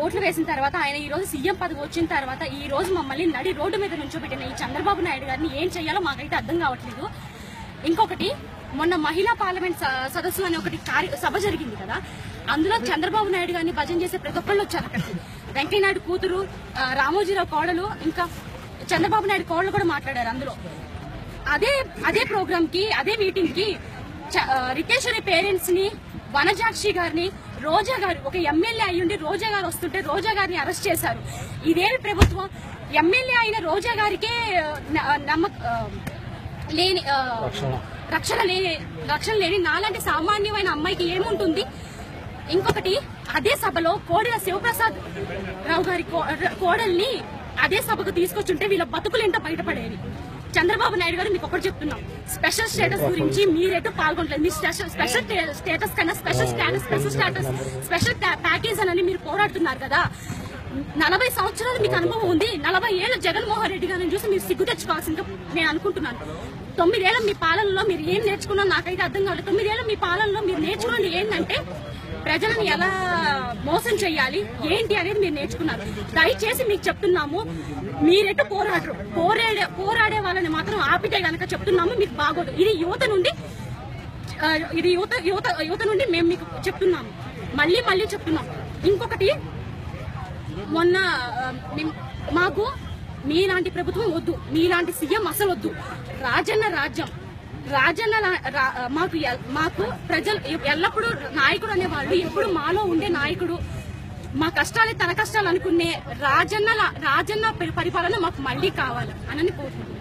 ఓట్లు వేసిన తర్వాత ఆయన ఈ రోజు సీఎం పదవి వచ్చిన తర్వాత ఈ రోజు మమ్మల్ని నడి రోడ్డు మీద నుంచోబెట్టిన ఈ చంద్రబాబు నాయుడు గారిని ఏం చేయాలో మాకైతే అర్థం కావట్లేదు. ఇంకొకటి, మొన్న మహిళా పార్లమెంట్ సదస్సు అనే ఒకటి సభ జరిగింది కదా, అందులో చంద్రబాబు నాయుడు గారిని భజన చేసే ప్రతి ఒక్కళ్ళు వచ్చారు. అక్కడికి వెంకయ్యనాయుడు కూతురు, రామోజీరావు కోడలు, ఇంకా చంద్రబాబు నాయుడు కోడలు కూడా మాట్లాడారు. అందులో అదే ప్రోగ్రామ్ కి, అదే మీటింగ్ కి రితేష్ అనే పేరెంట్స్ ని, వనజాక్షి గారిని, రోజా గారు ఒక ఎమ్మెల్యే అయ్యుండి రోజా గారు వస్తుంటే రోజా గారిని అరెస్ట్ చేశారు. ఇదేమి ప్రభుత్వం? ఎమ్మెల్యే అయిన రోజా గారికే రక్షణ లేని నాలాంటి సామాన్యమైన అమ్మాయికి ఏముంటుంది? ఇంకొకటి, అదే సభలో కోడెల శివప్రసాద్ రావు గారి కోడల్ని అదే సభకు తీసుకొచ్చుంటే వీళ్ళ బతుకులేంటో బయటపడేవి. చంద్రబాబు నాయుడు గారు మీకు ఒకటి చెప్తున్నాం, స్పెషల్ స్టేటస్ గురించి మీరేటో పాల్గొనలేదు. మీ స్పెషల్ స్టేటస్ కన్నా స్పెషల్ ప్యాకేజ్ అని మీరు పోరాడుతున్నారు కదా. 40 సంవత్సరాలు మీకు అనుభవం ఉంది. 40 ఏళ్ళ జగన్మోహన్ రెడ్డి గారిని చూసి మీరు సిగ్గు తెచ్చుకోవాల్సిందిగా నేను అనుకుంటున్నాను. 9 ఏళ్ల మీ పాలనలో మీరు ఏం నేర్చుకున్నారో నాకైతే అర్థం కావాలి. 9 ఏళ్ల మీ పాలనలో మీరు నేర్చుకున్నది ఏంటంటే ప్రజలను ఎలా మోసం చేయాలి ఏంటి అనేది మీరు నేర్చుకున్నారు. దయచేసి మీకు చెప్తున్నాము, మీరెటు పోరాడే వాళ్ళని మాత్రం ఆపితే గనక చెప్తున్నాము మీకు బాగోదు. ఇది యువత నుండి మేము మీకు చెప్తున్నాము, మళ్ళీ చెప్తున్నాం. ఇంకొకటి, మొన్న మాకు మీలాంటి ప్రభుత్వం వద్దు, మీలాంటి సీఎం అసలు వద్దు. రాజన్న మాకు ప్రజలు ఎల్లప్పుడూ నాయకుడు అనేవాళ్ళు, ఎప్పుడు మాలో ఉండే నాయకుడు, మా కష్టాలే తన కష్టాలు అనుకునే రాజన్న పరిపాలన మాకు మళ్ళీ కావాలి అని కోరుకుంటున్నాం.